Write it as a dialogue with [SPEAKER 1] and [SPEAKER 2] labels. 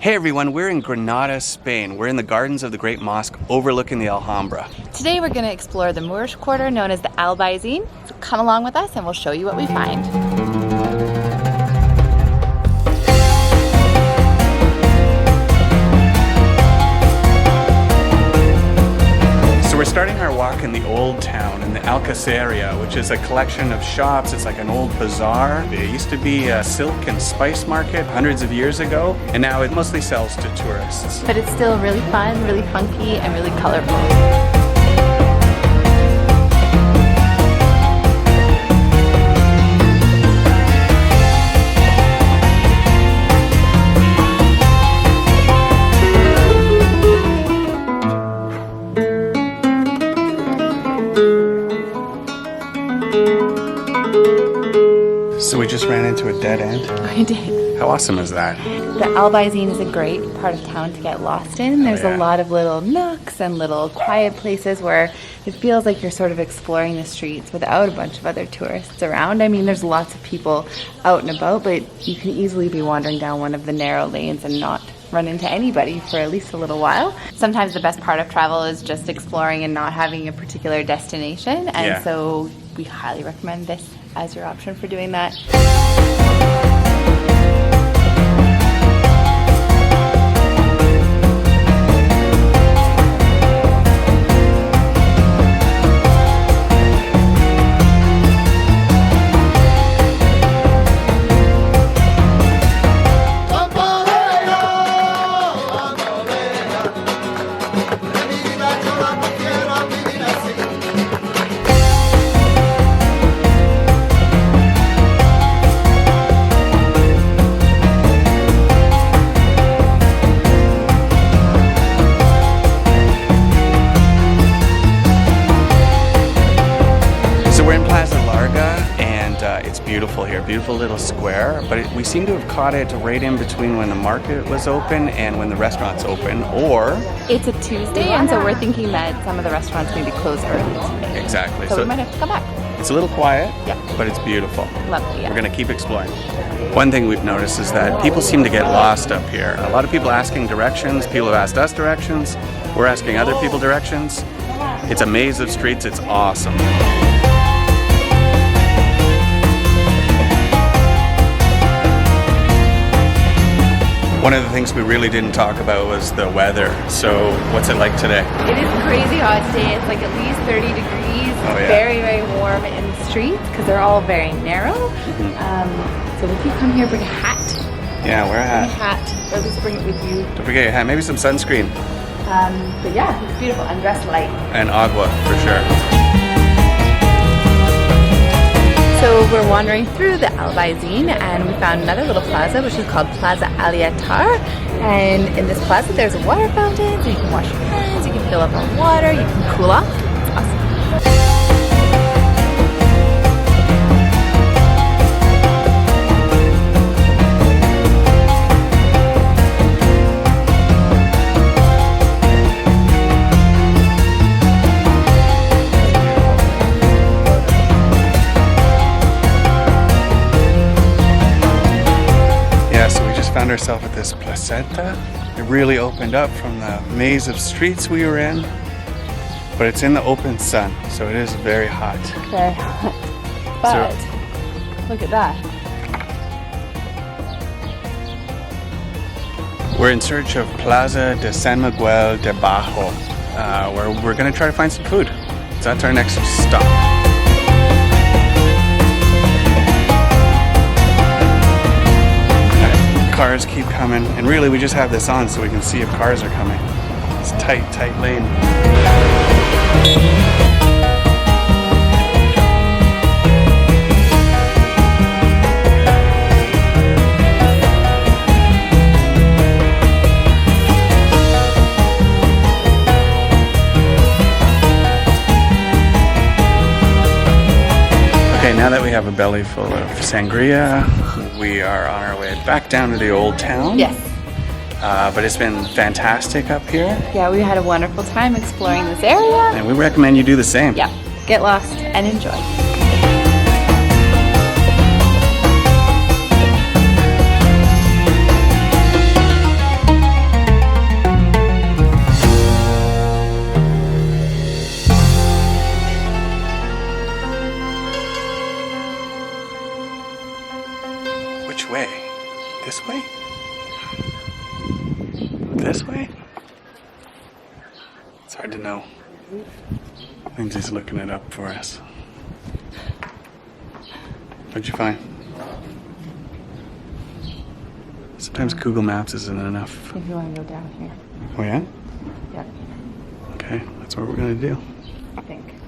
[SPEAKER 1] Hey everyone, we're in Granada, Spain. We're in the gardens of the Great Mosque overlooking the Alhambra.
[SPEAKER 2] Today we're going to explore the Moorish quarter known as the Albaycin. So come along with us and we'll show you what we find.
[SPEAKER 1] We're starting our walk in the old town, in the Alcaceria, which is a collection of shops. It's like an old bazaar. It used to be a silk and spice market hundreds of years ago, and now it mostly sells to tourists.
[SPEAKER 2] But it's still really fun, really funky, and really colorful.
[SPEAKER 1] So we just ran into a dead end.
[SPEAKER 2] I did.
[SPEAKER 1] How awesome is that?
[SPEAKER 2] The Albaycin is a great part of town to get lost in. There's a lot of little nooks and little quiet places where it feels like you're sort of exploring the streets without a bunch of other tourists around. I mean, there's lots of people out and about, but you can easily be wandering down one of the narrow lanes and not run into anybody for at least a little while. Sometimes the best part of travel is just exploring and not having a particular destination, and so we highly recommend this as your option for doing that.
[SPEAKER 1] It's beautiful here, beautiful little square, but we seem to have caught it right in between when the market was open and when the restaurant's open, or...
[SPEAKER 2] It's a Tuesday, and so we're thinking that some of the restaurants maybe close early today.
[SPEAKER 1] Exactly.
[SPEAKER 2] So we might have to come back.
[SPEAKER 1] It's a little quiet, but it's beautiful.
[SPEAKER 2] Lovely,
[SPEAKER 1] We're going to keep exploring. One thing we've noticed is that people seem to get lost up here. A lot of people asking directions, people have asked us directions, we're asking other people directions. It's a maze of streets, it's awesome. One of the things we really didn't talk about was the weather. So what's it like today?
[SPEAKER 2] It is crazy hot today. It's like at least 30 degrees. It's very, very warm in the streets because they're all very narrow. So if you come here, bring a hat.
[SPEAKER 1] Yeah, wear a hat.
[SPEAKER 2] Bring a hat. Or at least bring it with you.
[SPEAKER 1] Don't forget your hat. Maybe some sunscreen.
[SPEAKER 2] But yeah, it's beautiful. And dress light.
[SPEAKER 1] And agua, for sure.
[SPEAKER 2] So we're wandering through the Albaycin and we found another little plaza which is called Plaza Aliatar, and in this plaza there's a water fountain so you can wash your hands, you can fill up on water, you can cool off. It's awesome.
[SPEAKER 1] Found ourselves at this placeta. It really opened up from the maze of streets we were in, but it's in the open sun, so it is very hot.
[SPEAKER 2] Very hot. But look at that.
[SPEAKER 1] We're in search of Plaza de San Miguel de Bajo, where we're going to try to find some food. So that's our next stop. Cars keep coming, and really we just have this on so we can see if cars are coming. It's tight, tight lane. Okay, now that we have a belly full of sangria, we are on our way back down to the old town.
[SPEAKER 2] Yes.
[SPEAKER 1] But it's been fantastic up here.
[SPEAKER 2] Yeah, we had a wonderful time exploring this area.
[SPEAKER 1] And we recommend you do the same.
[SPEAKER 2] Yeah, get lost and enjoy.
[SPEAKER 1] Which way? This way? This way? It's hard to know. Lindsay's looking it up for us. What'd you find? Sometimes Google Maps isn't enough.
[SPEAKER 2] If you want to go down here.
[SPEAKER 1] Oh yeah?
[SPEAKER 2] Yep.
[SPEAKER 1] Okay, that's what we're gonna do.
[SPEAKER 2] I think.